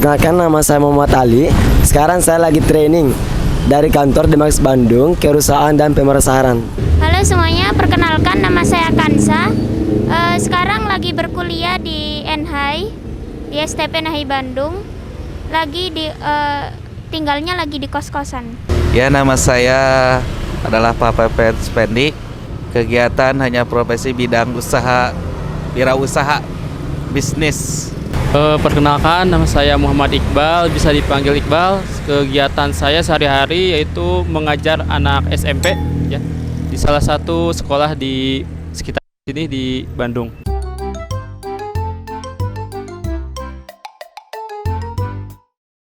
Perkenalkan, nama saya Muhammad Ali. Sekarang saya lagi training dari kantor Demax Bandung, Kerusahaan dan Pemerasaran. Halo semuanya, perkenalkan nama saya Kansa. Sekarang lagi berkuliah di NHI, di STP NHI Bandung. Tinggalnya lagi di kos-kosan. Ya, nama saya adalah Pak Pepet Spendi. Kegiatan hanya profesi bidang usaha, wirausaha, bisnis. Perkenalkan, nama saya Muhammad Iqbal, bisa dipanggil Iqbal. Kegiatan saya sehari-hari yaitu mengajar anak SMP ya, di salah satu sekolah di sekitar sini di Bandung.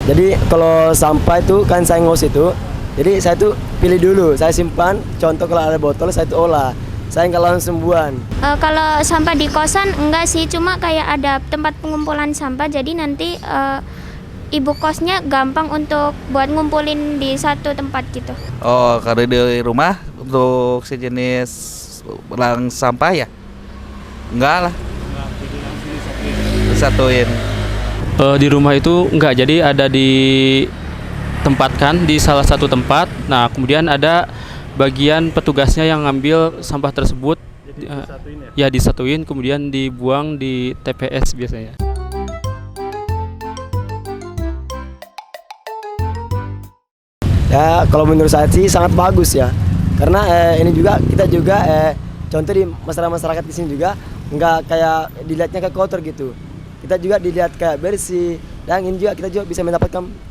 Jadi kalau sampah itu kan saya ngos itu, jadi saya tuh pilih dulu, saya simpan. Contoh kalau ada botol saya tuh olah, saya nggak langsung buang. Kalau sampah di kosan enggak sih, cuma kayak ada tempat pengumpulan sampah, jadi nanti ibu kosnya gampang untuk buat ngumpulin di satu tempat gitu. Oh, kalau di rumah untuk sejenis belang sampah ya? Enggak lah. Disatuin. Di rumah itu enggak, jadi ada ditempatkan di salah satu tempat. Nah, kemudian ada bagian petugasnya yang ngambil sampah tersebut. Jadi disatuin ya? Ya, disatuin, kemudian dibuang di TPS biasanya. Ya, kalau menurut saya sih sangat bagus ya, karena ini juga kita juga contoh di masyarakat di sini juga nggak kayak dilihatnya kayak kotor gitu. Kita juga dilihat kayak bersih, dan ini juga kita juga bisa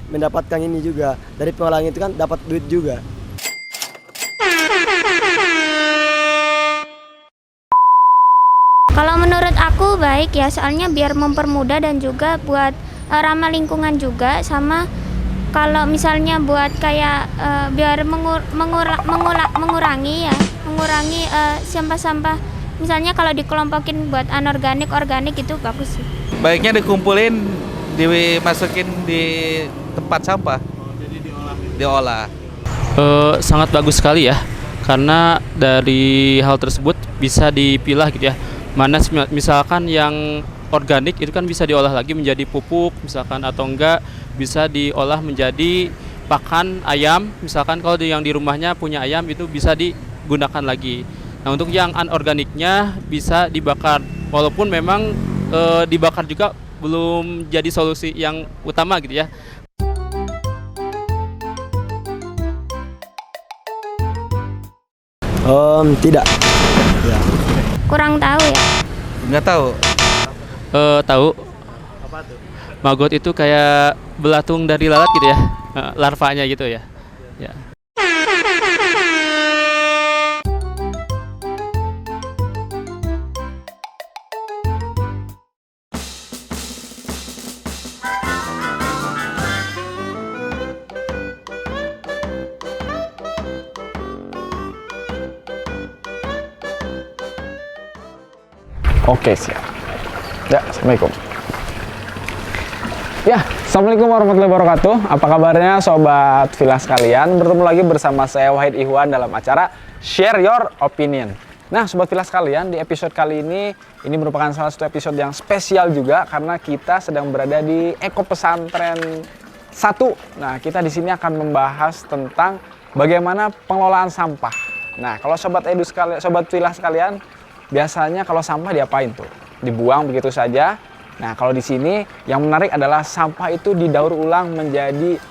mendapatkan ini juga dari pengolahan itu kan dapat duit juga. Kalau menurut aku baik ya, soalnya biar mempermudah dan juga buat ramah lingkungan juga, sama kalau misalnya buat kayak biar mengurangi sampah-sampah. Misalnya kalau dikelompokin buat anorganik, organik itu bagus sih. Baiknya dikumpulin, dimasukin di tempat sampah. Jadi diolah. Sangat bagus sekali ya, karena dari hal tersebut bisa dipilah gitu ya. Mana misalkan yang organik itu kan bisa diolah lagi menjadi pupuk misalkan, atau enggak bisa diolah menjadi pakan ayam. Misalkan kalau yang di rumahnya punya ayam, itu bisa digunakan lagi. Nah, untuk yang anorganiknya bisa dibakar, walaupun memang dibakar juga belum jadi solusi yang utama gitu ya. Tidak. Ya. Kurang tahu ya. Nggak tahu. Tahu. Apa tuh? Maggot itu kayak belatung dari lalat gitu ya, larvanya gitu ya. Ya. Oke, siap. Ya, Assalamualaikum. Ya, Assalamualaikum warahmatullahi wabarakatuh. Apa kabarnya sobat Villa sekalian? Bertemu lagi bersama saya Wahid Ihwan dalam acara Share Your Opinion. Nah, sobat Villa sekalian, di episode kali ini merupakan salah satu episode yang spesial juga karena kita sedang berada di Eko Pesantren 1. Nah, kita di sini akan membahas tentang bagaimana pengelolaan sampah. Nah, kalau sobat Villa sekalian, biasanya kalau sampah diapain tuh? Dibuang begitu saja. Nah, kalau di sini yang menarik adalah sampah itu didaur ulang menjadi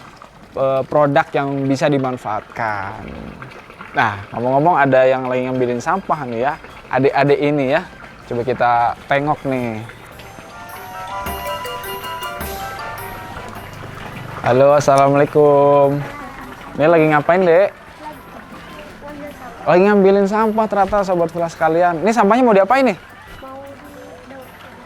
produk yang bisa dimanfaatkan. Nah, ngomong-ngomong ada yang lagi ngambilin sampah nih ya. Adik-adik ini ya. Coba kita tengok nih. Halo, Assalamualaikum. Ini lagi ngapain, Dek? Lagi ngambilin sampah ternyata sobat Villa sekalian. Ini sampahnya mau diapain nih?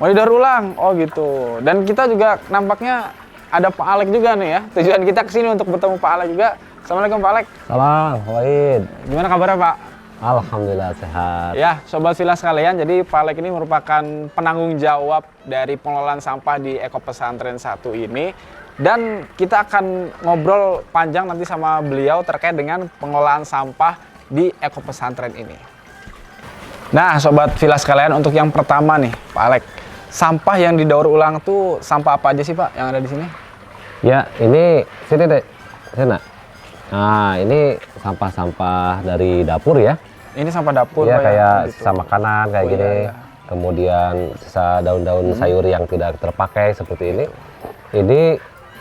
Mau didaur ulang. Oh gitu. Dan kita juga nampaknya ada Pak Alek juga nih ya. Tujuan kita kesini untuk bertemu Pak Alek juga. Assalamualaikum Pak Alek. Salam, Wahid. Gimana kabarnya Pak? Alhamdulillah sehat. Ya, sobat Villa sekalian. Jadi Pak Alek ini merupakan penanggung jawab dari pengelolaan sampah di Eko Pesantren 1 ini. Dan kita akan ngobrol panjang nanti sama beliau terkait dengan pengelolaan sampah di Eko Pesantren ini. Nah, sobat Villa sekalian, untuk yang pertama nih, Pak Alek, sampah yang didaur ulang tuh sampah apa aja sih Pak yang ada di sini? Ya, ini sini deh. Sini. Nah, ini sampah-sampah dari dapur ya. Ini sampah dapur Ya, Pak, kayak gitu. sisa makanan kayak Oh, gini. iya, iya. Kemudian sisa daun-daun sayur yang tidak terpakai seperti ini. Ini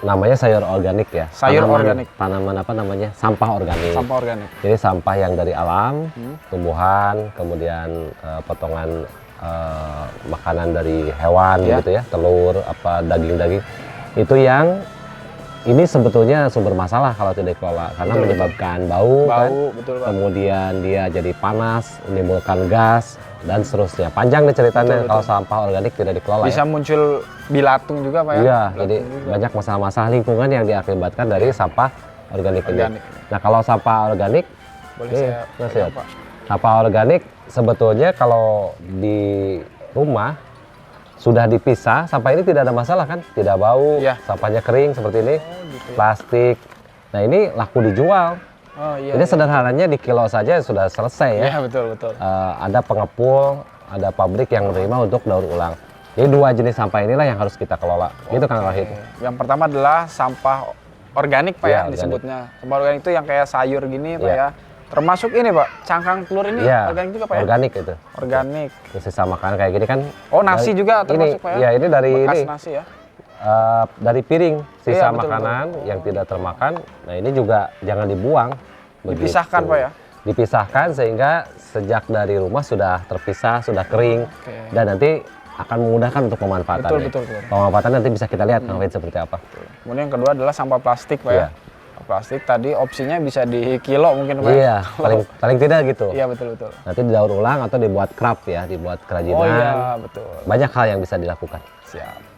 namanya sayur organik ya. Sayur organik. Tanaman apa namanya? Sampah organik. Sampah organik. Jadi sampah yang dari alam, tumbuhan, kemudian potongan makanan dari hewan Ya. gitu ya, telur, apa daging-daging. Itu yang ini sebetulnya sumber masalah kalau tidak dikelola karena Betul, menyebabkan bau, kan? Betul Pak. Kemudian dia jadi panas, menimbulkan gas dan seterusnya. Panjang nih ceritanya Betul, kalau sampah organik tidak dikelola Bisa ya. muncul bilatung juga Pak ya? Iya, Bilatung jadi juga. banyak masalah-masalah lingkungan yang diakibatkan dari sampah organik ini. Organik. Nah, kalau sampah organik, Boleh nih, saya Mas, pegang, lihat. Pak? Sampah organik sebetulnya kalau di rumah sudah dipisah, sampah ini tidak ada masalah kan? Tidak bau, Iya. sampahnya kering seperti ini, gitu. plastik. Nah, ini laku dijual. Oh iya. Jadi sederhananya di kilo saja sudah selesai ya. Iya betul. Ada pengepul, ada pabrik yang menerima untuk daur ulang. Jadi dua jenis sampah inilah yang harus kita kelola. Gitu Kang Wahid. Yang pertama adalah sampah organik Pak Iya, ya organik. disebutnya. Sampah organik itu yang kayak sayur gini Pak Iya. ya. Termasuk ini Pak, cangkang telur ini Iya, organik juga Pak ya? organik itu. Organik. Terus sisa makanan kayak gini kan. Oh nasi juga termasuk ini, Pak ya? Iya, ini dari Bekas ini. nasi ya? Dari piring sisa Iya, betul, makanan yang tidak termakan. Nah, ini juga jangan dibuang. begitu. Dipisahkan Pak ya? Dipisahkan sehingga sejak dari rumah sudah terpisah, sudah kering Oke. dan nanti akan memudahkan untuk pemanfaatannya. Betul. Pemanfaatan nanti bisa kita lihat Kang Wahid seperti apa. Kemudian yang kedua adalah sampah plastik Pak ya? Iya. Sampah plastik tadi opsinya bisa di kilo mungkin Pak ya? Iya, paling tidak gitu. Iya betul. Nanti didaur ulang atau dibuat craft ya, dibuat kerajinan. Oh iya betul. Banyak hal yang bisa dilakukan. Siap.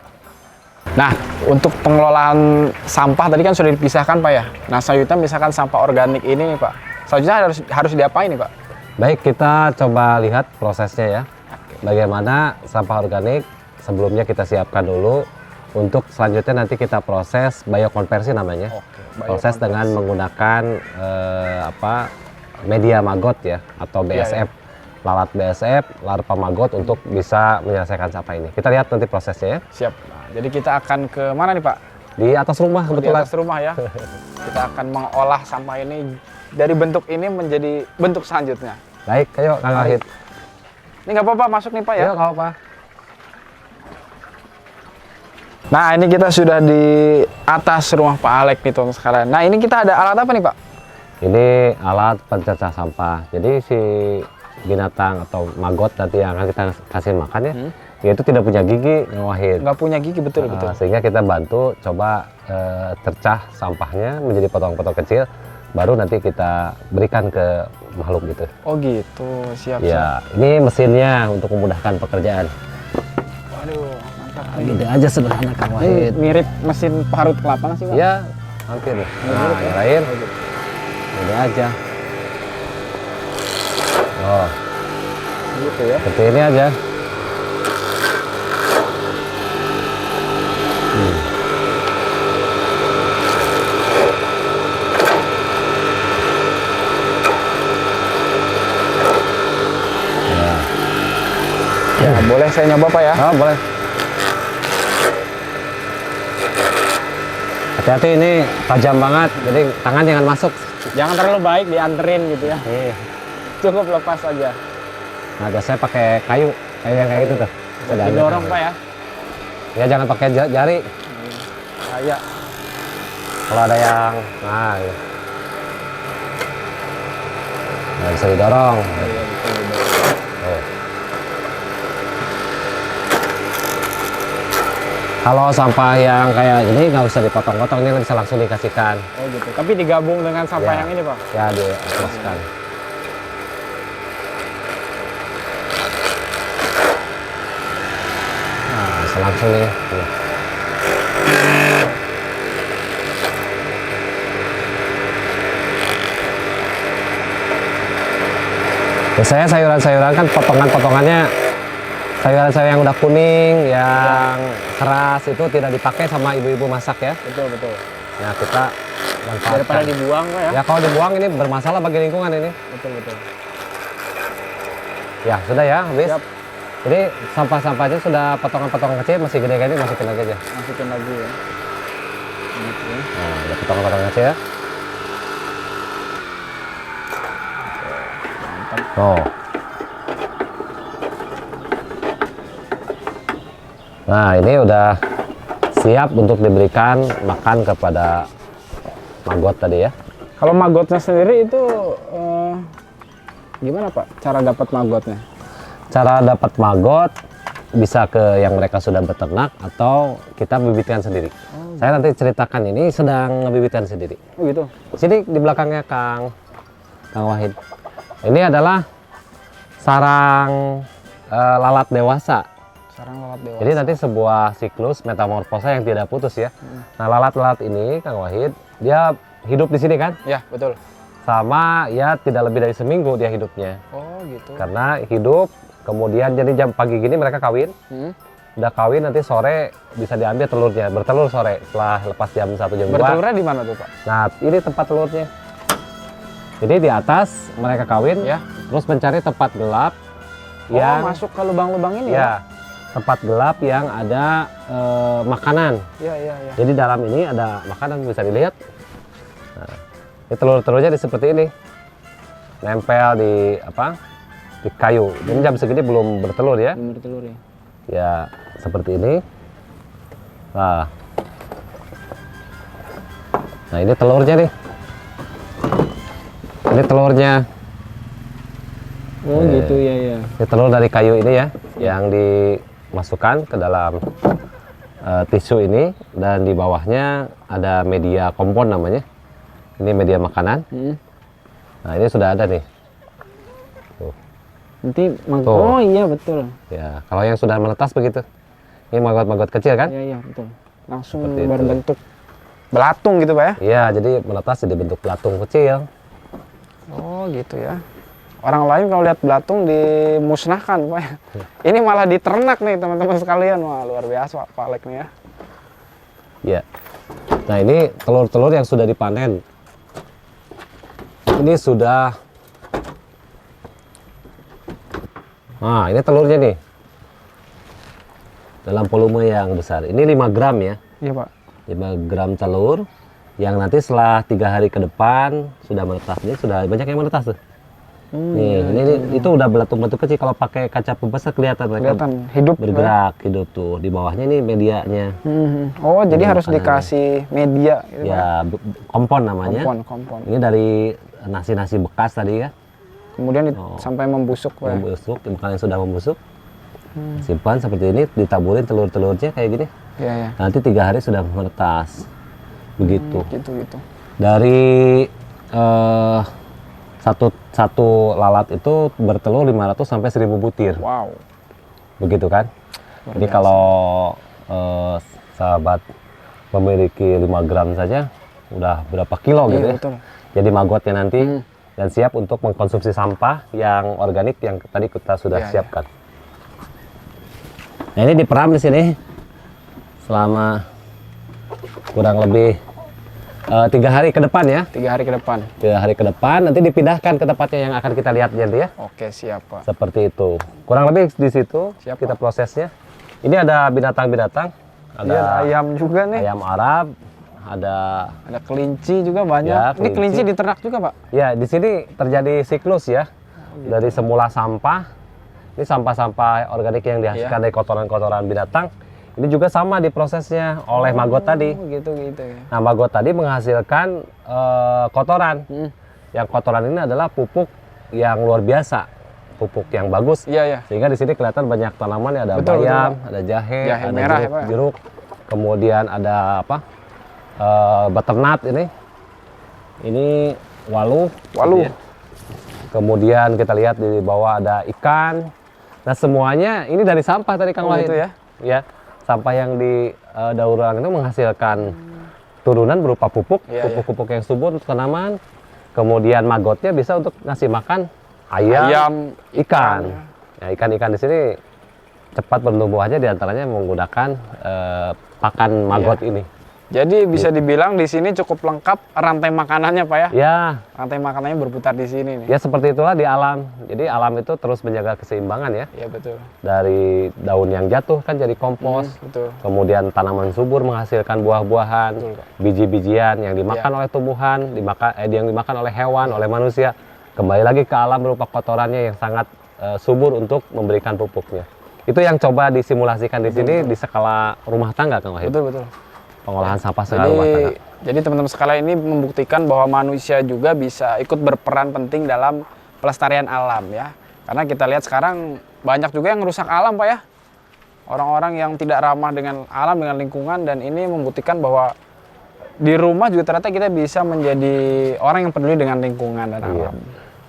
Nah, untuk pengelolaan sampah tadi kan sudah dipisahkan Pak ya. Nah, selanjutnya misalkan sampah organik ini nih Pak. Selanjutnya harus diapain nih Pak? Baik, kita coba lihat prosesnya ya. Bagaimana sampah organik sebelumnya kita siapkan dulu untuk selanjutnya nanti kita proses biokonversi namanya. Proses dengan menggunakan media maggot ya atau BSF. Lalat BSF, larva maggot untuk bisa menyelesaikan sampah ini. Kita lihat nanti prosesnya ya. Siap. Nah, jadi kita akan ke mana nih Pak? Di atas rumah Di kebetulan. atas rumah ya. Kita akan mengolah sampah ini dari bentuk ini menjadi bentuk selanjutnya. Baik, ayo Kang Wahid. Ini nggak apa-apa masuk nih Pak ya. Ya, nggak apa-apa. Nah ini kita sudah di atas rumah Pak Alek nih teman sekarang. Nah ini kita ada alat apa nih Pak? Ini alat pencecah sampah. Jadi si binatang atau maggot nanti yang akan kita kasih makan ya, dia itu tidak punya gigi, Kang Wahid. Nggak punya gigi betul. Sehingga kita bantu coba cercah sampahnya menjadi potong-potong kecil, baru nanti kita berikan ke makhluk gitu. Oh gitu, siap. Ya, ini mesinnya untuk memudahkan pekerjaan. Waduh, mantap. Gede aja sederhana Kang Ini Wahid. mirip mesin parut kelapa nggak sih Pak? Ya, hampir. Nah, yang lain, gede aja. Oh, Gitu ya. seperti ini aja. Ya, boleh saya nyoba Pak ya? Oh, boleh. Hati-hati ini tajam banget, jadi tangan jangan masuk. Jangan terlalu baik dianterin gitu ya. Nih, Cukup lepas aja. nah biasanya pakai kayu yang kayak gitu tuh. Ada Didorong Pak ya. Ya jangan pakai jari. Nah, ya. Kalau ada yang, nah, gitu. Nah, bisa didorong. Oh. Kalau sampah yang kayak ini nggak usah dipotong-potong, ini bisa langsung dikasihkan. Oh gitu. Tapi digabung dengan sampah Ya. yang ini Pak. Ya, dilepaskan. Nah, bisa langsung nih. Nih. Biasanya sayuran-sayuran kan potongan-potongannya sayuran-sayuran yang udah kuning, yang keras itu tidak dipakai sama ibu-ibu masak ya. Betul. Nah, kita manfaatkan. Daripada dibuang Pak ya. Ya kalau dibuang ini bermasalah bagi lingkungan ini. Betul. Ya sudah ya habis. Siap. Jadi sampah-sampahnya sudah potongan-potongan kecil masih gede kayak ini masukin lagi aja. Masukin lagi ya. Nah, udah potong-potong aja ya. Oh. Nah, ini udah siap untuk diberikan makan kepada maggot tadi ya. Kalau maggotnya sendiri itu gimana Pak cara dapat maggotnya? Cara dapat maggot bisa ke yang mereka sudah beternak atau kita bibitkan sendiri. Saya nanti ceritakan ini sedang ngebibitkan sendiri. Oh gitu. Sini di belakangnya Kang Wahid. Ini adalah sarang lalat dewasa. Sarang lalat dewasa. Jadi nanti sebuah siklus metamorfosa yang tidak putus ya. Nah, lalat-lalat ini Kang Wahid, dia hidup di sini kan? Ya, betul. Sama ya tidak lebih dari seminggu dia hidupnya. Oh gitu. Karena hidup, kemudian jadi jam pagi gini mereka kawin. Udah kawin nanti sore bisa diambil telurnya, bertelur sore setelah lepas jam 1 jam 2. Bertelurnya di mana tuh Pak? Nah, ini tempat telurnya. Jadi di atas mereka kawin, Ya. terus mencari tempat gelap Oh, yang masuk ke lubang-lubang ini ya tempat gelap yang ada makanan. ya? Ya. Jadi dalam ini ada makanan bisa dilihat. Nah, ini telur-telurnya seperti ini, nempel di di kayu. Ini jam segini belum bertelur ya. Belum bertelur ya. Ya seperti ini. Nah, ini telurnya nih. Ini telurnya. Oh gitu ya. Ini telur dari kayu ini ya, yang dimasukkan ke dalam tisu ini, dan di bawahnya ada media kompon namanya. Ini media makanan. Nah, ini sudah ada nih. Nanti Tuh. oh iya betul. Ya, kalau yang sudah menetas begitu. Ini maggot-maggot kecil kan? Iya betul. Langsung Seperti itu. berbentuk belatung gitu Pak ya? Iya, jadi menetas jadi bentuk belatung kecil. Oh gitu ya. Orang lain kalau lihat belatung dimusnahkan Pak ya. Ini malah diternak nih teman-teman sekalian. Wah luar biasa Pak Alek nih ya. Ya. Nah, ini telur-telur yang sudah dipanen. Ini sudah. Nah, ini telurnya nih. Dalam volume yang besar. Ini 5 gram ya. Iya Pak. 5 gram telur yang nanti setelah 3 hari ke depan sudah menetas. Ini sudah banyak yang menetas tuh. Nih, ini itu udah belatung-belatung kecil. Kalau pakai kaca pembesar kelihatan mereka Kelihatan hidup bergerak, hidup tuh. Di bawahnya ini medianya. Oh jadi harus Makanan. dikasih media gitu Pak. Ya, kompon namanya. Kompon. Ini dari nasi-nasi bekas tadi ya. Kemudian sampai membusuk Pak. Membusuk, makanan yang sudah membusuk. Simpan seperti ini, ditaburin telur-telurnya kayak gini. Iya. Nanti 3 hari sudah menetas. Begitu. Gitu. Dari satu lalat itu bertelur 500 sampai 1000 butir. Wow. Begitu kan? Luar Jadi biasa. kalau sahabat memiliki 5 gram saja udah berapa kilo gitu Iya ya. betul. Jadi maggotnya nanti dan siap untuk mengkonsumsi sampah yang organik yang tadi kita sudah Iya, siapkan. Nah, ini diperam di sini selama kurang lebih 3 hari ke depan ya. 3 hari ke depan. 3 hari ke depan nanti dipindahkan ke tempatnya yang akan kita lihat nanti ya. Oke siap Pak. Seperti itu. Kurang lebih di situ Siap, kita prosesnya. Ini ada binatang-binatang. Ada Iya, ada ayam juga nih. ayam Arab, ada Ada kelinci juga banyak. Ya, Ini kelinci kelinci. diternak juga Pak. ya di sini terjadi siklus ya. Dari semula sampah, ini sampah-sampah organik yang dihasilkan dari kotoran-kotoran binatang. Ini juga sama diprosesnya oleh maggot tadi. Gitu ya. Nah, maggot tadi menghasilkan kotoran. Yang kotoran ini adalah pupuk yang luar biasa, pupuk yang bagus. Iya. Sehingga di sini kelihatan banyak tanaman ya, ada Betul, bayam, ada jahe, Jahe ada merah ya, jeruk, Pak? jeruk. Kemudian ada butternut ini. Ini walu. Walu. Ya. Kemudian kita lihat di bawah ada ikan. Nah, semuanya ini dari sampah tadi Kang Oh, Wahid. gitu ya? Ya, sampah yang di daur ulang itu menghasilkan turunan berupa pupuk, Iya, pupuk-pupuk yang subur untuk tanaman. Kemudian maggotnya bisa untuk ngasih makan ayam, ikan. Ya, ikan-ikan di sini cepat bertumbuh aja diantaranya menggunakan pakan maggot ini. Jadi bisa dibilang di sini cukup lengkap rantai makanannya Pak ya? Ya, Rantai makanannya berputar di sini nih. ya seperti itulah di alam. Jadi alam itu terus menjaga keseimbangan ya. Iya betul. Dari daun yang jatuh kan jadi kompos. Betul. Kemudian tanaman subur menghasilkan buah-buahan, Betul, Pak. biji-bijian yang dimakan Iya. oleh tumbuhan, yang dimakan oleh hewan, oleh manusia. Kembali lagi ke alam berupa kotorannya yang sangat subur untuk memberikan pupuknya. Itu yang coba disimulasikan di sini di skala rumah tangga, Kang Wahid. Betul betul. Pengolahan sampah skala rumah tangga. Jadi teman-teman sekalian ini membuktikan bahwa manusia juga bisa ikut berperan penting dalam pelestarian alam ya. Karena kita lihat sekarang banyak juga yang rusak alam Pak ya. Orang-orang yang tidak ramah dengan alam, dengan lingkungan, dan ini membuktikan bahwa di rumah juga ternyata kita bisa menjadi orang yang peduli dengan lingkungan dan Iya. alam.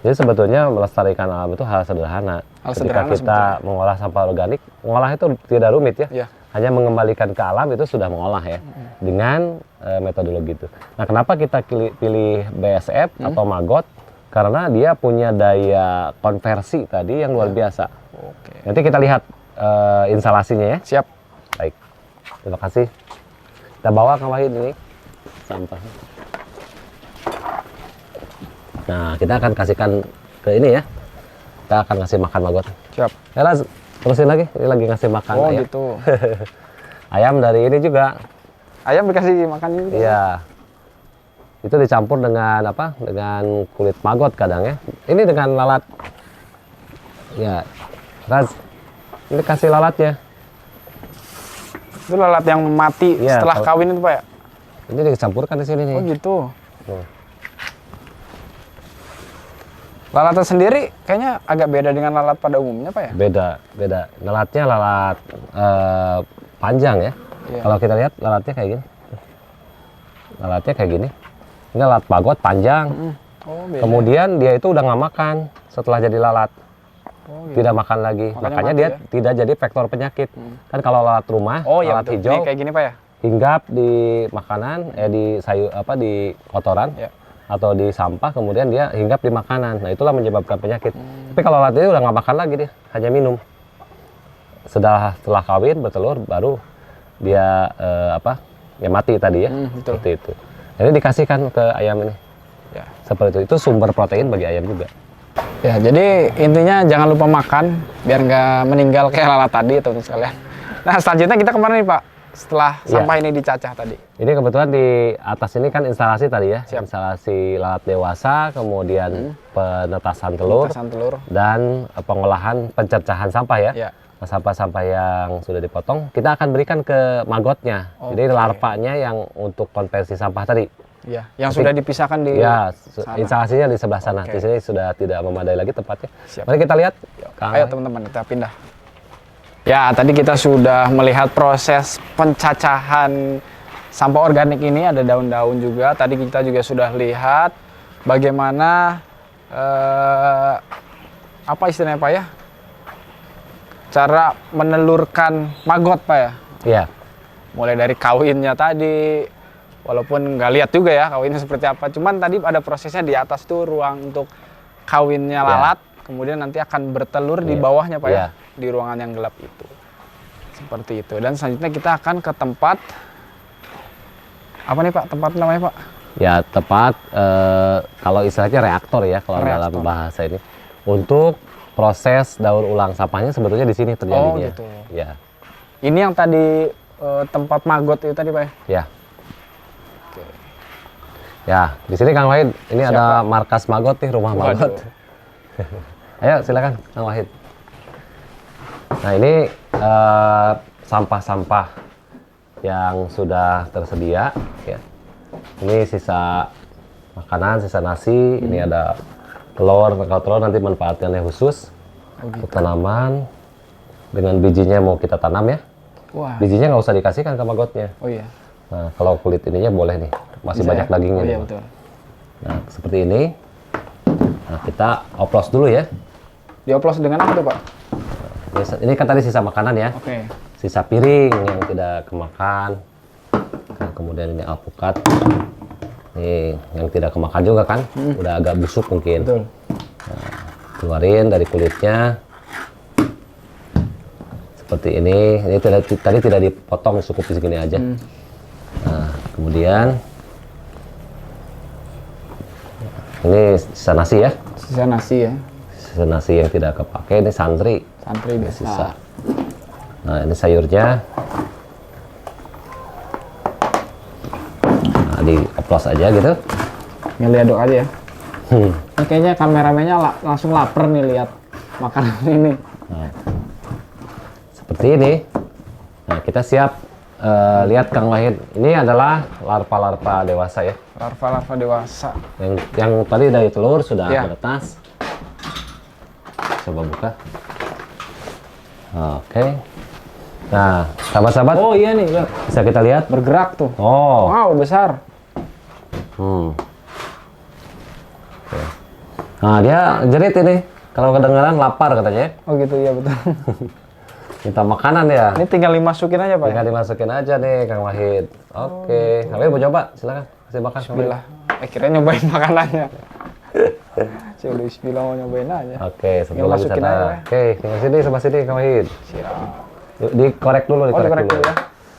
Jadi sebetulnya melestarikan alam itu hal sederhana. Hal Ketika sederhana kita sebetulnya. mengolah sampah organik, mengolah itu tidak rumit ya. Iya. Hanya mengembalikan ke alam itu sudah mengolah ya, dengan metodologi itu. Nah, kenapa kita pilih BSF atau maggot? Karena dia punya daya konversi tadi yang luar biasa. Oke. Nanti kita lihat instalasinya ya. Siap. Baik, terima kasih. Kita bawa Kang Wahid ini sampah. Nah, kita akan kasihkan ke ini ya. Kita akan ngasih makan maggot. Siap. Ya, Laz, terusin lagi. Ini lagi ngasih makan Oh ayam. gitu. Ayam dari ini juga. Ayam dikasih makan juga. Iya. Itu dicampur dengan apa? Dengan kulit maggot kadang ya. Ini dengan lalat. Ya. Raz, ini kasih lalatnya. Itu lalat yang mati Iya, setelah kawin itu Pak ya? Ini dicampurkan di sini nih. Oh gitu. Tuh. Lalatnya sendiri kayaknya agak beda dengan lalat pada umumnya Pak ya? Beda. Lalatnya lalat panjang ya. Iya. Kalau kita lihat lalatnya kayak gini. Lalatnya kayak gini. Ini lalat maggot panjang. Oh beda. Kemudian dia itu udah nggak makan setelah jadi lalat. Oh, gitu. Tidak makan lagi. Makanya Makanya mati dia ya? tidak jadi vektor penyakit. Kan kalau lalat rumah, Oh iya lalat betul. hijau Ini kayak gini Pak ya? hinggap di makanan, di sayur apa di kotoran. Ya. Atau di sampah, kemudian dia hinggap di makanan. Nah, itulah menyebabkan penyakit. Tapi kalau lalat ini udah nggak makan lagi dia, hanya minum. Setelah kawin bertelur, baru dia ya mati tadi ya, Betul. seperti itu. Jadi dikasihkan ke ayam ini, Ya. seperti itu sumber protein bagi ayam juga. Ya, jadi intinya jangan lupa makan biar nggak meninggal kayak lalat tadi teman-teman sekalian. Nah, selanjutnya kita kemana nih Pak? Setelah Ya. sampah ini dicacah tadi. Ini kebetulan di atas ini kan instalasi tadi ya, Siap. instalasi lalat dewasa, kemudian penetasan telur, Petasan telur. dan pengolahan pencercahan sampah ya. Ya. Nah, sampah-sampah yang sudah dipotong, kita akan berikan ke maggotnya. Jadi Oke. larvanya yang untuk konversi sampah tadi. Ya, yang sudah dipisahkan di Ya, sana. instalasinya di sebelah sana. Oke. Di sini sudah tidak memadai lagi tempatnya. Siap. Mari kita lihat. Kang. Ayo teman-teman kita pindah. Ya, tadi kita sudah melihat proses pencacahan sampah organik ini, ada daun-daun juga. Tadi kita juga sudah lihat bagaimana apa istilahnya Pak ya? Cara menelurkan maggot Pak ya. Iya. Mulai dari kawinnya tadi, walaupun nggak lihat juga ya kawinnya seperti apa. Cuman tadi ada prosesnya di atas tuh ruang untuk kawinnya lalat, kemudian nanti akan bertelur di Iya. bawahnya Pak ya, Iya. di ruangan yang gelap itu. Seperti itu. Dan selanjutnya kita akan ke tempat apa nih Pak? Tempat namanya Pak? Ya, tepat kalau istilahnya reaktor ya kalau dalam Reaktor. bahasa ini. Untuk proses daur ulang sampahnya sebetulnya di sini terjadinya. Oh, gitu. Ya. Ini yang tadi tempat maggot itu tadi Pak ya? Ya. Ya, di sini Kang Wahid, ini Siap, ada Pak. markas maggot nih, rumah Waduh. maggot. Ayo silakan Kang Wahid. Nah, ini sampah-sampah yang sudah tersedia ya. Ini sisa makanan, sisa nasi, ini ada telur. Kalau telur nanti manfaatnya khusus untuk tanaman. Dengan bijinya mau kita tanam ya. Wah. Bijinya nggak usah dikasihkan ke maggotnya. Oh iya. Nah, kalau kulit ininya boleh nih, masih Bisa banyak ya? dagingnya. Oh iya nih. betul. Nah, seperti ini. Nah, kita oplos dulu ya. Dioplos dengan apa tuh Pak? Ini kan tadi sisa makanan ya. Oke. Sisa piring yang tidak kemakan. Nah, kemudian ini alpukat. Nih, yang tidak kemakan juga kan. Udah agak busuk mungkin. Betul. Keluarin dari kulitnya. Seperti ini tadi tidak dipotong, cukup di segini aja. Nah, Kemudian ini sisa nasi ya. Sisa nasi ya. Sisa nasi yang tidak kepake, ini santri. Santri biasa. Sisa. Nah, ini sayurnya. Nah, dioplos aja gitu. Milih aduk aja ya. Ini kayaknya kameramennya langsung lapar nih lihat makanan ini. Nah, seperti ini. Nah, kita siap lihat Kang Wahid. Ini adalah larva-larva dewasa ya. Larva-larva dewasa. Yang tadi dari telur sudah Ya. menetas. Coba buka. Oke. Nah, sahabat-sahabat, Oh iya nih, lihat. bisa kita lihat. Bergerak tuh. Oh. Wow, besar. Oke. Nah, dia jerit ini. Kalau kedengaran lapar katanya ya. Oh gitu, ya betul. Minta makanan ya. Ini tinggal dimasukin aja, Pak. Tinggal dimasukin aja nih Kang Wahid. Oke. Kang Wahid mau coba? Silakan. Kasih makan. Bismillah. Kira nyobain makanannya. Saya udah bismillah mau nyobain aja. Oke, Tinggal sebelah masukin sana. aja ya. Oke, tinggal sini, sebelah sini Kang Wahid. Siap. Dikorek dulu, dikorek dikorek dulu. dulu ya.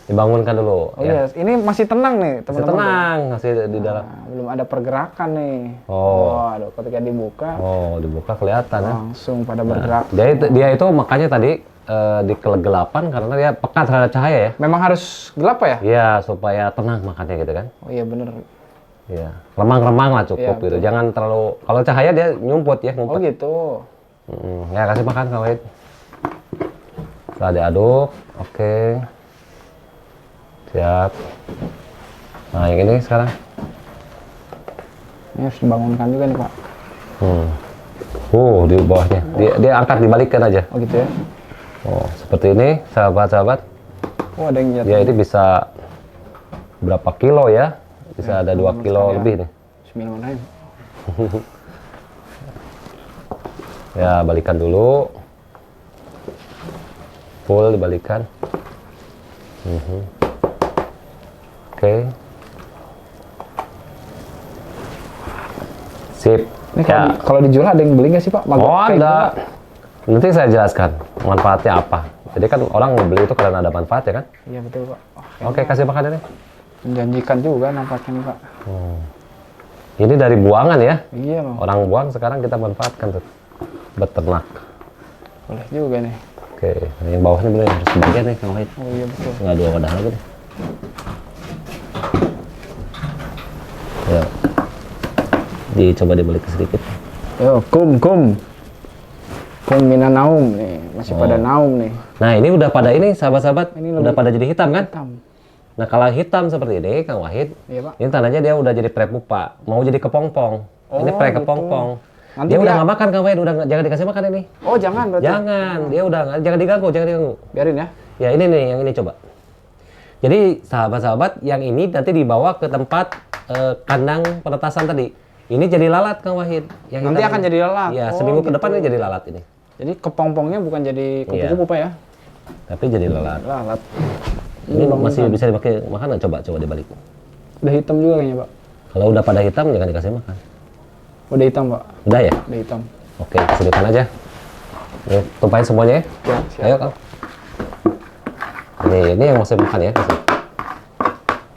Dibangunkan dulu. Oh iya, ini masih tenang nih, Masih teman-teman. tenang, masih di dalam. Nah, belum ada pergerakan nih. Oh. Waduh, ketika dibuka Oh, dibuka kelihatan ya. langsung pada bergerak. Dia itu makanya tadi di kegelapan karena dia peka terhadap cahaya ya. Memang harus gelap ya? Iya, supaya tenang makannya gitu kan. Oh iya bener. Iya, remang-remang lah cukup Iya, gitu. Jangan terlalu, kalau cahaya dia nyumput ya, Oh ngumpet. gitu. Ya kasih makan Kang Wahid. Setelah diaduk, oke. Siap. Nah yang ini sekarang. Ini harus dibangunkan juga nih Pak. Di bawahnya. Dia angkat dibalikkan aja. Oh gitu ya. Oh seperti ini sahabat-sahabat. Oh ada yang jatuh. Ya ini bisa berapa kilo ya? Bisa ada 2 kilo sekali ya. lebih nih. Bismillahirrahmanirrahim. Ya balikan dulu. Full dibalikan. Oke. Sip. Ini kalau dijual ada yang beli nggak sih Pak? Maggot Oh kayak ada. gini? Nanti saya jelaskan manfaatnya apa. Jadi kan orang beli itu karena ada manfaat ya kan? Iya betul Pak. Oke kasih makan ini. Menjanjikan juga nampaknya nih Pak. Ini dari buangan ya. Iya loh. Orang buang sekarang kita manfaatkan tuh. Beternak. Boleh juga nih. Oke. Nah, yang bawahnya bener harus sebagian nih Kang Wahid. Oh iya betul. Nggak 2 wadah lagi nih. Ya. Dicoba dibalik sedikit. Yo, kum. Kum mina naum nih. Masih pada naum nih. Nah ini udah pada ini sahabat-sahabat. Ini Udah lebih pada jadi hitam kan? hitam. Nah kalau hitam seperti ini Kang Wahid. Iya Pak. Ini tandanya dia udah jadi pre-pupa. Mau jadi kepompong. Ini Oh, pre-kepompong. Nanti Dia udah dia- nggak makan Kang Wahid. Jangan dikasih makan ini. Oh jangan berarti. Jangan. Dia udah jangan diganggu. Jangan diganggu. Biarin ya. Ya ini nih yang ini coba. Jadi sahabat-sahabat yang ini nanti dibawa ke tempat kandang penetasan tadi. Ini jadi lalat Kang Wahid. Yang Nanti hitam akan ini. jadi lalat. Iya, Oh, seminggu ke gitu. depan ini jadi lalat ini. Jadi kepompongnya bukan jadi kupu-kupu Pak ya? Tapi jadi lalat. Lalat. Ini masih bisa dipakai makan nggak? Coba dibalik. Udah hitam juga kayaknya Pak. Kalau udah pada hitam jangan dikasih makan. Udah hitam Pak. Udah ya? Udah hitam. Oke, kasihkan aja. Nih, tumpahin semuanya ya. Ya, siap. Ayo Kang. Ini yang masih makan ya. Kasih.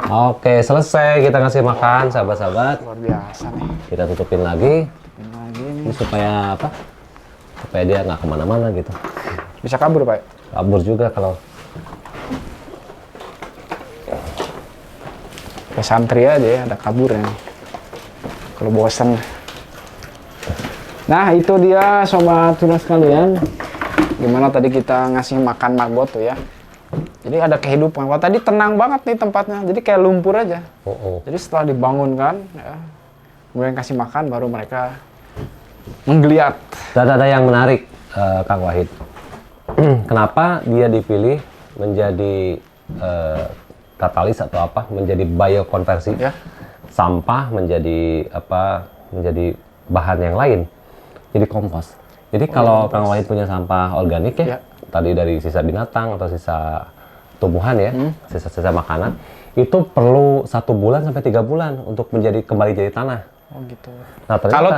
Oke, selesai kita ngasih makan sahabat-sahabat. Luar biasa nih. Kita tutupin lagi. Ini lagi nih. Ini supaya apa? Supaya dia nggak kemana-mana gitu. Bisa kabur Pak. Kabur juga kalau Kayak santri aja ya, ada kaburnya nih. Kalau bosan. Nah itu dia sobat tunas sekalian. Gimana tadi kita ngasih makan maggot tuh ya. Jadi ada kehidupan. Wah tadi tenang banget nih tempatnya. Jadi kayak lumpur aja. Jadi setelah dibangunkan, ya, kemudian kasih makan, baru mereka menggeliat. Dan ada yang menarik, Kang Wahid. Kenapa dia dipilih menjadi katalis atau apa? Menjadi biokonversi Ya. sampah menjadi apa? Menjadi bahan yang lain. Jadi kompos. Jadi kalau Kang Wahid punya sampah organik ya, tadi dari sisa binatang atau sisa tumbuhan ya, sisa-sisa makanan, itu perlu 1 bulan sampai 3 bulan untuk kembali jadi tanah. Oh gitu. Nah, ternyata,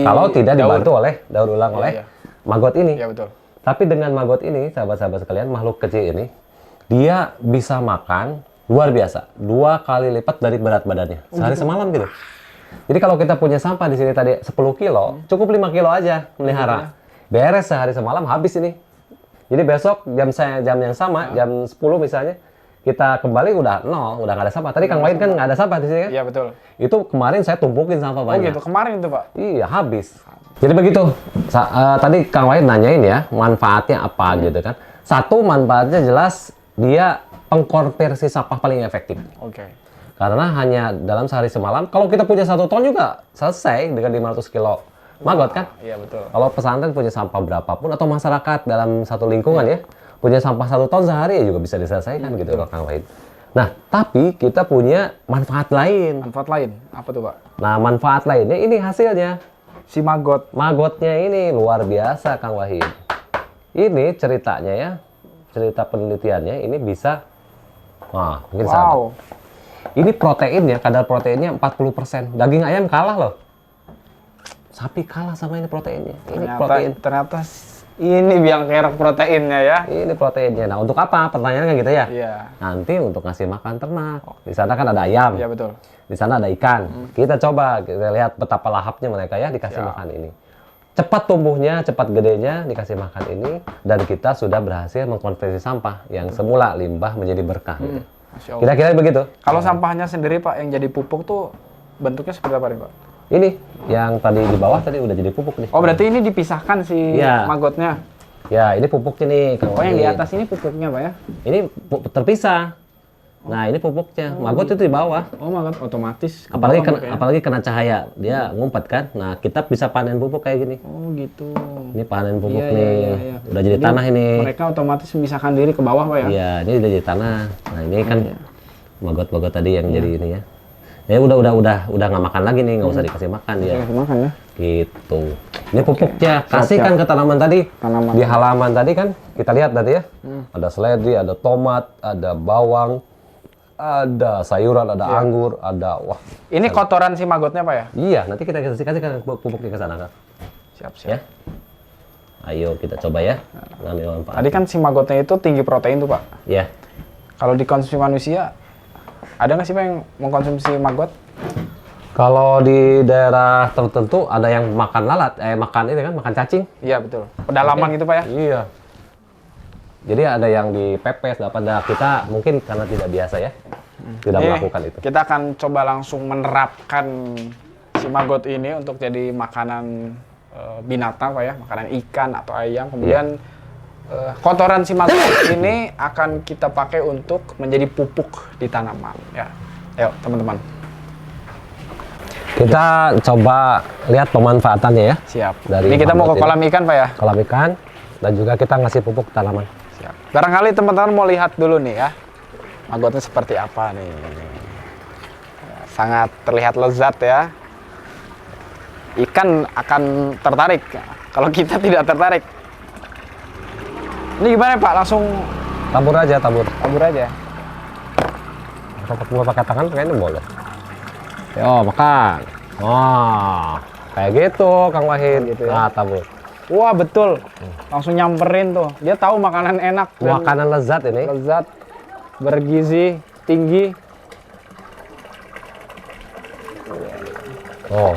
Kalau tidak dibantu oleh daur ulang oleh iya. maggot ini. Ya betul. Tapi dengan maggot ini, sahabat-sahabat sekalian, makhluk kecil ini, dia bisa makan Luar biasa, 2 kali lipat dari berat badannya. Sehari semalam gitu. Jadi kalau kita punya sampah di sini tadi 10 kilo, cukup 5 kilo aja melihara. Beres sehari semalam habis ini. Jadi besok jam yang sama, jam 10 misalnya, kita kembali udah nol, udah nggak ada sampah. Tadi Kang Wahid kan nggak ada sampah di sini kan? Iya betul. Itu kemarin saya tumpukin sampah Oh banyak. gitu, kemarin itu Pak. Iya, habis. Jadi begitu. Tadi Kang Wahid nanyain ya, manfaatnya apa gitu kan. Satu, manfaatnya jelas dia pengkonversi sampah paling efektif. Oke. Karena hanya dalam sehari semalam, kalau kita punya 1 ton juga selesai dengan 500 kilo maggot kan. Iya betul. Kalau pesantren punya sampah berapapun atau masyarakat dalam satu lingkungan ya, punya sampah 1 ton sehari ya juga bisa diselesaikan gitu loh Kang Wahid. Nah, tapi kita punya manfaat lain. Manfaat lain apa tuh Pak? Nah, manfaat lainnya ini hasilnya. Si maggot. Magotnya ini luar biasa Kang Wahid. Ini ceritanya ya, cerita penelitiannya ini bisa, wah mungkin sama. Ini proteinnya, kadar proteinnya 40%. Daging ayam kalah loh. Sapi kalah sama ini proteinnya. Ini protein. Ternyata ini biang kerok proteinnya ya. Ini proteinnya. Nah, untuk apa? Pertanyaannya kan gitu ya. Iya. Nanti untuk ngasih makan ternak. Di sana kan ada ayam. Iya betul. Di sana ada ikan. Kita coba, kita lihat betapa lahapnya mereka ya dikasih makan ini. Cepat tumbuhnya, cepat gedenya dikasih makan ini, dan kita sudah berhasil mengkonversi sampah yang semula limbah menjadi berkah. Gitu. Masya Allah. Kira-kira begitu. Kalau sampahnya sendiri Pak yang jadi pupuk tuh bentuknya seperti apa nih Pak? Ini yang tadi di bawah tadi udah jadi pupuk nih. Oh berarti ini dipisahkan si Iya. maggotnya. Ya, ini pupuknya nih. Kang Oh yang di Wahid. atas ini pupuknya Pak ya? Ini terpisah. Nah, ini pupuknya. Maggot itu di bawah. Oh maggot otomatis. ke Apalagi bawah, kena, Pak, ya? apalagi kena cahaya, dia ngumpet kan. Nah, kita bisa panen pupuk kayak gini. Oh gitu. Ini panen pupuk Iya, nih. iya, iya. Udah jadi tanah ini. Mereka otomatis memisahkan diri ke bawah Pak ya? Iya, ini udah jadi tanah. Nah, ini kan maggot-maggot tadi yang jadi ini ya. Ya udah nggak makan lagi nih, nggak usah dikasih makan ya. Kasih makan ya. Gitu. Ini pupuknya, Siap, kasihkan ke tanaman tadi. Tanaman. Di halaman tadi kan kita lihat tadi ya. Ada seledri, ada tomat, ada bawang, ada sayuran, ada anggur, ada wah. Ini kotoran si maggotnya Pak ya? Iya, nanti kita kasihkan pupuknya ke sana kan. Siap. Ya. Ayo kita coba ya. Ngambil manfaat. Tadi kan si maggotnya itu tinggi protein tuh Pak. Ya. Kalau dikonsumsi manusia, ada nggak sih Pak yang mengkonsumsi maggot? Kalau di daerah tertentu ada yang makan lalat, makan ini kan, makan cacing. Iya betul. Pedalaman gitu Pak ya? Iya. Jadi ada yang dipepes, pada kita mungkin karena tidak biasa ya, tidak Ini melakukan itu. Kita akan coba langsung menerapkan si maggot ini untuk jadi makanan binatang Pak ya, makanan ikan atau ayam. Kemudian kotoran si maggot ini akan kita pakai untuk menjadi pupuk di tanaman ya. Ayo teman-teman. Kita coba lihat pemanfaatannya ya. Siap. Dari Ini kita mau ke maggot kolam ikan Pak ya? Kolam ikan, dan juga kita ngasih pupuk tanaman. Siap. Barangkali teman-teman mau lihat dulu nih ya, maggotnya seperti apa nih. Sangat terlihat lezat ya. Ikan akan tertarik kalau kita tidak tertarik. Ini gimana Pak? Langsung Tabur aja, tabur. tabur aja. Kalau pakai tangan kayaknya boleh. Yo, makan. Wah, kayak gitu Kang Wahid. Gitu ya. Nah, tabur. Wah betul, langsung nyamperin tuh. Dia tahu makanan enak dan Makanan lezat ini. lezat, bergizi tinggi. Oh.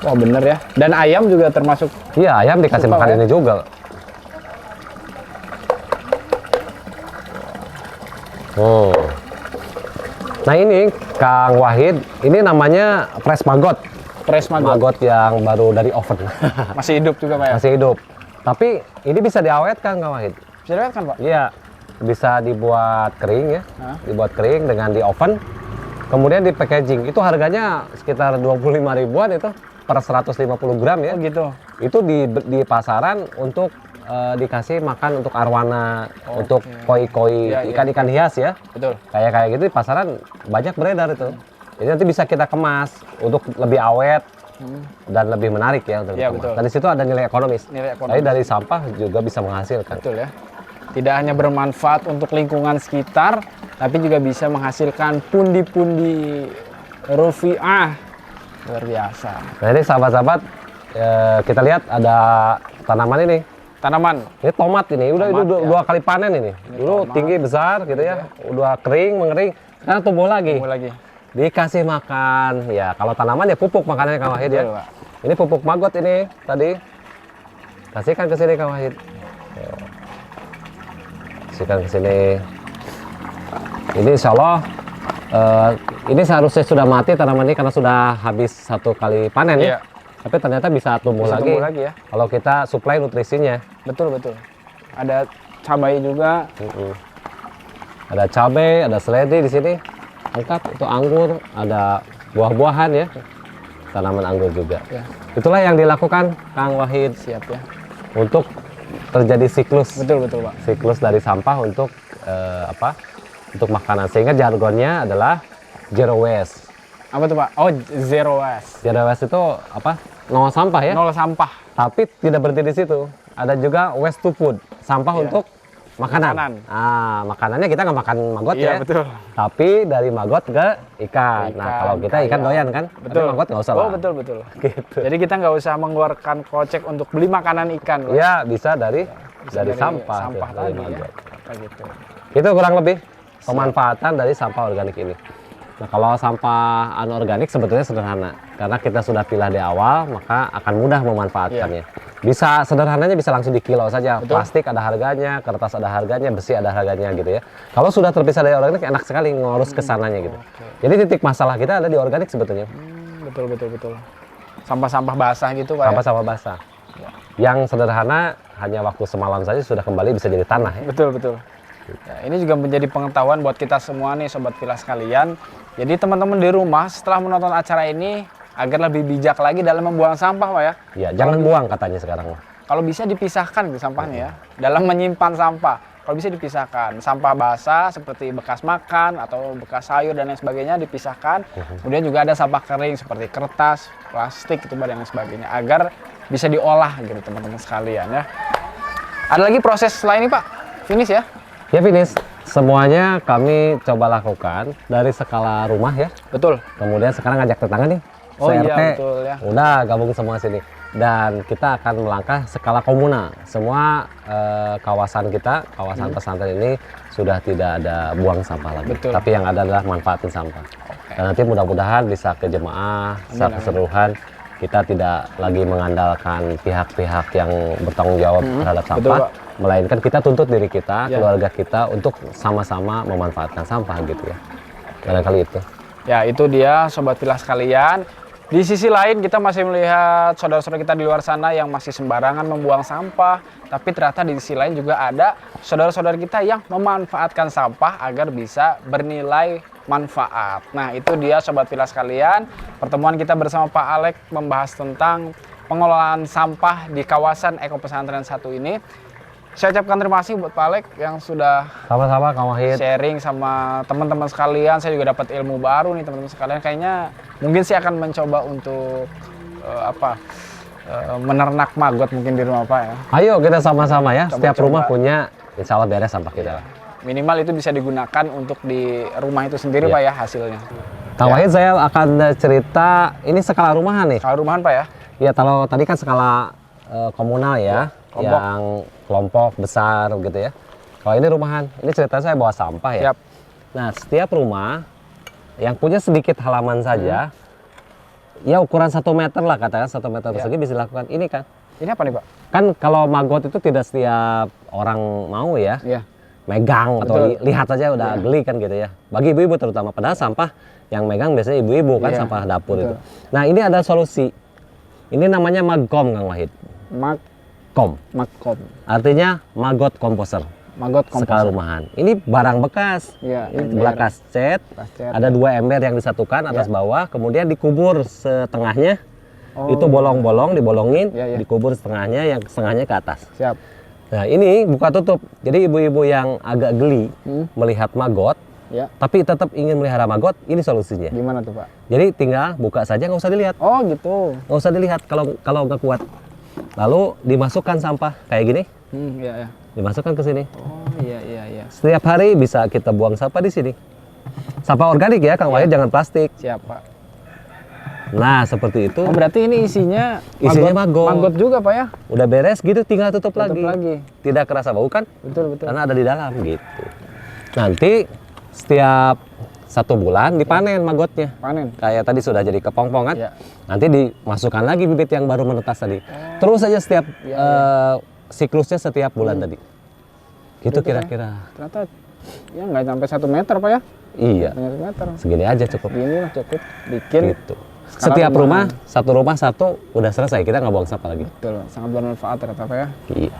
Wah bener ya. Dan ayam juga termasuk. Iya, ayam dikasih Suka, makan ya? ini juga. Oh. Nah ini Kang Wahid, ini namanya fresh maggot. Fresh maggot. Maggot yang baru dari oven. Masih hidup juga Pak ya? Masih hidup. Tapi ini bisa diawetkan Kang Wahid. Bisa dilihat kan Pak? Iya, bisa dibuat kering ya. Hah? Dibuat kering dengan di oven. Kemudian di packaging. Itu harganya sekitar 25 ribuan itu per 150 gram ya. Oh gitu. Itu di pasaran untuk dikasih makan untuk arwana, Oke. untuk koi-koi, Iya, iya. ikan-ikan hias ya. Betul. Kayak gitu di pasaran banyak beredar itu. Jadi nanti bisa kita kemas untuk lebih awet dan lebih menarik ya untuk Iya, dikemas. betul. Dan di situ ada nilai ekonomis. Nilai ekonomis. Tapi dari sampah juga bisa menghasilkan. Betul ya. Tidak hanya bermanfaat untuk lingkungan sekitar, tapi juga bisa menghasilkan pundi-pundi rupiah. Luar biasa. Nah ini sahabat-sahabat, kita lihat ada tanaman ini. Tanaman. Ini tomat ini, udah Tomat, itu ya. dua kali panen ini. Dulu tomat. tinggi besar gitu ya, udah kering, mengering, sekarang tumbuh lagi. Tunggu lagi. Dikasih makan, ya kalau tanaman ya pupuk makanannya Kang Wahid ya. Betul, Pak. Ini pupuk maggot ini tadi. Kasihkan ke sini Kang Wahid. Tuh. Kasihkan ke sini. Ini insya Allah ini seharusnya sudah mati tanaman ini karena sudah habis satu kali panen Iya. ya. Tapi ternyata bisa tumbuh Bisa lagi. tumbuh lagi ya. Kalau kita suplai nutrisinya. Betul. Ada cabai juga. Ada cabai, ada seledri di sini. Lengkap itu anggur, ada buah-buahan ya. Tanaman anggur juga. Ya. Itulah yang dilakukan Kang Wahid Siap ya. untuk terjadi siklus. Betul Pak. Siklus dari sampah untuk Untuk makanan. Sehingga jargonnya adalah zero waste. Apa tuh Pak? Oh, zero waste. Zero waste itu apa? Nol sampah ya. Nol sampah. Tapi tidak berhenti di situ. Ada juga waste to food, sampah Iya. untuk makanan. Makanan. Ah, makanannya kita nggak makan maggot Iya, ya. betul. Tapi dari maggot ke ikan. Nah, Ikan, kalau kita ikan ayam. doyan kan. Betul. Tapi maggot nggak usah Oh, lah. betul. Gitu. Jadi kita nggak usah mengeluarkan kocek untuk beli makanan ikan. Pak. Ya, bisa dari Bisa sampah, sampah tuh, dari tadi ya. maggot. Apa gitu. Itu kurang lebih pemanfaatan dari sampah organik ini. Nah, kalau sampah anorganik sebetulnya sederhana. Karena kita sudah pilah di awal, maka akan mudah memanfaatkannya. Bisa sederhananya bisa langsung di kilo saja. Betul. Plastik ada harganya, kertas ada harganya, besi ada harganya gitu ya. Kalau sudah terpisah dari organik enak sekali ngurus kesananya gitu. Jadi titik masalah kita ada di organik sebetulnya. Betul. Sampah-sampah basah gitu Pak. Sampah-sampah basah. Yang sederhana hanya waktu semalam saja sudah kembali bisa jadi tanah ya. Betul. Ya, ini juga menjadi pengetahuan buat kita semua nih Sobat Villa sekalian. Jadi teman-teman di rumah setelah menonton acara ini agar lebih bijak lagi dalam membuang sampah Pak ya. Ya, jangan buang katanya sekarang. Kalau bisa dipisahkan gitu sampahnya ya. Dalam menyimpan sampah. Kalau bisa dipisahkan. Sampah basah seperti bekas makan atau bekas sayur dan lain sebagainya dipisahkan. Kemudian juga ada sampah kering seperti kertas, plastik itu dan lain sebagainya agar bisa diolah gitu teman-teman sekalian ya. Ada lagi proses lain nih Pak? Finish ya? Ya finish. Semuanya kami coba lakukan dari skala rumah ya. Betul. Kemudian sekarang ngajak tetangga nih. Oh iya, CRT, betul ya. udah gabung semua sini. Dan kita akan melangkah skala komunal. Semua kawasan kita, kawasan pesantren ini sudah tidak ada buang sampah lagi. Betul. Tapi yang ada adalah manfaatin sampah. Dan nanti mudah-mudahan bisa ke jemaah, secara keseluruhan kita tidak lagi mengandalkan pihak-pihak yang bertanggung jawab terhadap sampah. Betul, Pak. Melainkan kita tuntut diri kita, Ya. keluarga kita untuk sama-sama memanfaatkan sampah gitu ya. Barangkali itu. Ya itu dia Sobat Villa sekalian. Di sisi lain kita masih melihat saudara-saudara kita di luar sana yang masih sembarangan membuang sampah. Tapi ternyata di sisi lain juga ada saudara-saudara kita yang memanfaatkan sampah agar bisa bernilai manfaat. Nah itu dia Sobat Villa sekalian. Pertemuan kita bersama Pak Alek membahas tentang pengelolaan sampah di kawasan Eko Pesantren 1 ini. Saya ucapkan terima kasih buat Pak Alek yang sudah Sama-sama Kang Wahid. sharing sama teman-teman sekalian. Saya juga dapat ilmu baru nih teman-teman sekalian. Kayaknya mungkin saya akan mencoba untuk menernak maggot mungkin di rumah Pak ya. Ayo kita sama-sama ya. Setiap Coba-coba. rumah punya, insya Allah beres sampah kita. Minimal itu bisa digunakan untuk di rumah itu sendiri Iya. Pak ya hasilnya. Kang Wahid saya akan cerita, ini skala rumahan nih. Kalau rumahan Pak ya. Ya kalau tadi kan skala komunal ya, kelompok. yang kelompok besar gitu ya. Kalau ini rumahan, ini cerita saya bawa sampah ya. Siap. Nah setiap rumah yang punya sedikit halaman saja, ya ukuran 1 meter lah katakan 1 meter persegi bisa dilakukan. Ini kan, Ini apa nih Pak? kan kalau maggot itu tidak setiap orang mau ya. Iya. Megang atau Betul. lihat saja udah geli kan gitu ya. Bagi ibu-ibu terutama, padahal sampah yang megang biasanya ibu-ibu kan Iya, sampah dapur betul. itu. Nah ini ada solusi. Ini namanya magkom Kang Wahid. Kom, Magkom. artinya maggot komposer. Maggot Skala komposer. rumahan. Ini barang bekas. Iya, Ini ember. bekas cat. Bekas cat. Ada 2 ember yang disatukan atas bawah, kemudian dikubur setengahnya. Oh, Itu bolong-bolong, dibolongin, Iya, iya. dikubur setengahnya, yang setengahnya ke atas. Siap. Nah ini buka tutup. Jadi ibu-ibu yang agak geli melihat maggot, Ya. tapi tetap ingin melihara maggot, ini solusinya. Gimana tuh Pak? Jadi tinggal buka saja, nggak usah dilihat. Oh gitu. Nggak usah dilihat kalau nggak kuat. Lalu dimasukkan sampah kayak gini, Iya ya. dimasukkan ke sini. Oh iya. Setiap hari bisa kita buang sampah di sini. Sampah organik ya, Kang Wahid, jangan plastik. Siap Pak. Nah, seperti itu. Oh, berarti ini isinya Maggot. maggot juga, Pak ya? Udah beres gitu, tinggal tutup Tutup lagi. lagi. Tidak kerasa bau kan? Betul. Karena ada di dalam gitu. Nanti setiap 1 bulan dipanen maggotnya. Panen. Kayak tadi sudah jadi kepompong kan? Iya. Nanti dimasukkan lagi bibit yang baru menetas tadi. Terus aja setiap siklusnya setiap bulan tadi. Gitu kira-kira. Ternyata ya nggak sampai 1 meter, Pak ya? Iya. 1 meter. Segini aja cukup. Gini lah cukup bikin. Gitu. Skala Setiap rumahan. rumah satu udah selesai. Kita nggak buang sampah lagi. Betul, sangat bermanfaat ternyata, Pak ya. Iya.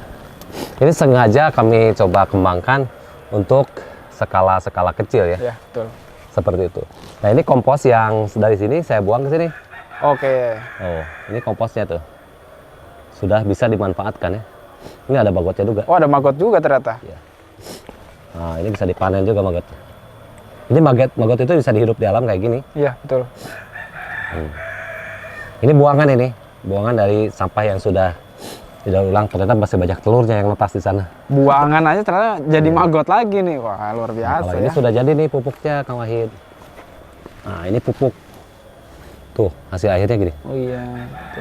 Ini sengaja kami coba kembangkan untuk skala-skala kecil ya. Iya, betul. Seperti itu. Nah, ini kompos yang dari sini saya buang ke sini. Oke. Oh, ini komposnya tuh. Sudah bisa dimanfaatkan ya. Ini ada maggotnya juga. Oh, ada maggot juga ternyata. Nah, ini bisa dipanen juga maggot. Ini maggot itu bisa dihidup di alam kayak gini. Iya, betul. Ini buangan dari sampah yang sudah tidak ulang. Ternyata masih banyak telurnya yang lepas di sana. Buangan aja ternyata jadi maggot lagi nih. Wah, luar biasa Kalau ini ya. sudah jadi nih pupuknya, Kang Wahid. Nah, ini pupuk. Tuh, hasil akhirnya gini. Oh iya.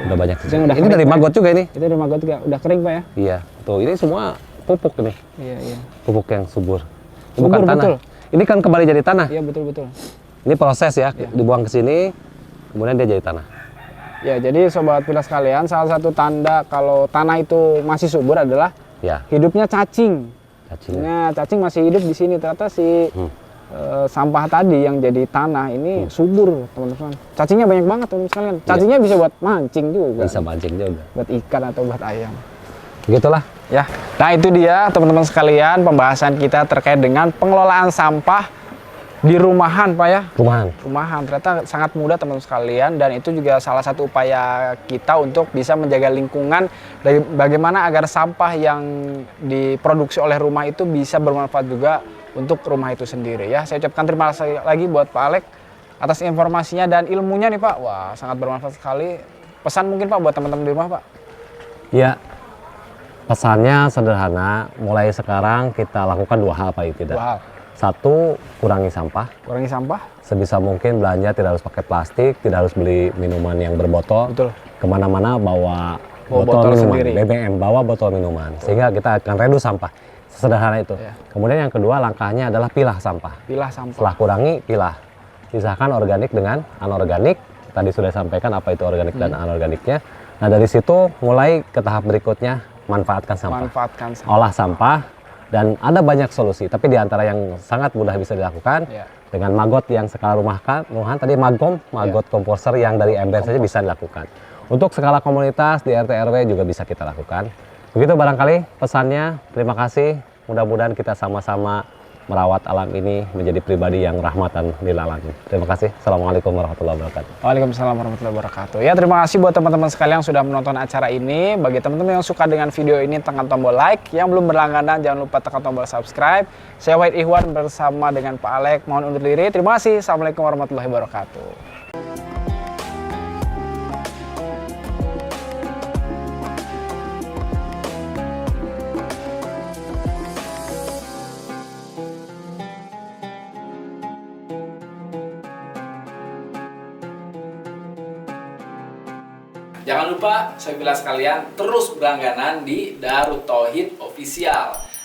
Udah banyak. Itu yang udah Ini kering, dari Pak. maggot juga ini. Itu dari maggot juga. Udah kering, Pak ya? Iya. Tuh, ini semua pupuk ini. Iya. Pupuk yang subur. Ini Subur, bukan tanah. betul. Ini kan kembali jadi tanah. Iya, betul. Ini proses ya, dibuang ke sini, kemudian dia jadi tanah. Ya, jadi sobat Pilas sekalian, salah satu tanda kalau tanah itu masih subur adalah Ya, hidupnya cacing. cacingnya. Nah, cacing masih hidup di sini. Ternyata si sampah tadi yang jadi tanah ini subur, teman-teman. Cacingnya banyak banget, teman-teman sekalian. Cacingnya bisa buat mancing juga. Bisa mancing juga. Buat ikan atau buat ayam. Begitulah. Ya, nah itu dia teman-teman sekalian pembahasan kita terkait dengan pengelolaan sampah di rumahan, Pak ya. Rumahan ternyata sangat mudah teman-teman sekalian, dan itu juga salah satu upaya kita untuk bisa menjaga lingkungan, bagaimana agar sampah yang diproduksi oleh rumah itu bisa bermanfaat juga untuk rumah itu sendiri ya. Saya ucapkan terima kasih lagi buat Pak Alek atas informasinya dan ilmunya nih, Pak. Wah, sangat bermanfaat sekali. Pesan mungkin, Pak, buat teman-teman di rumah, Pak. Ya, pesannya sederhana. Mulai sekarang kita lakukan 2 hal, Pak. Tidak. 2 hal. 1, kurangi sampah. Kurangi sampah. Sebisa mungkin belanja tidak harus pakai plastik, tidak harus beli minuman yang berbotol. Betul. Kemana-mana bawa botol minuman, sendiri. BBM, bawa botol minuman. Sehingga kita akan reduce sampah. Sesederhana itu. Ya. Kemudian yang kedua langkahnya adalah pilah sampah. Pilah sampah. Setelah kurangi, pilah. Pisahkan organik dengan anorganik. Tadi sudah sampaikan apa itu organik dan anorganiknya. Nah, dari situ mulai ke tahap berikutnya, manfaatkan sampah. Manfaatkan sampah. Olah sampah, dan ada banyak solusi. Tapi di antara yang sangat mudah bisa dilakukan, Ya. dengan maggot yang skala rumahan tadi maggot komposter yang dari ember saja bisa dilakukan. Untuk skala komunitas di RT RW juga bisa kita lakukan. Begitu barangkali pesannya. Terima kasih. Mudah-mudahan kita sama-sama merawat alam ini menjadi pribadi yang rahmatan lil alamin. Terima kasih. Assalamualaikum warahmatullahi wabarakatuh. Waalaikumsalam warahmatullahi wabarakatuh. Ya, terima kasih buat teman-teman sekalian yang sudah menonton acara ini. Bagi teman-teman yang suka dengan video ini, tekan tombol like. Yang belum berlangganan, jangan lupa tekan tombol subscribe. Saya Wahid Ihwan bersama dengan Pak Alek. Mohon undur diri. Terima kasih. Assalamualaikum warahmatullahi wabarakatuh. Jangan lupa, saya bilang sekalian, terus berlangganan di Darut Tauhid Official.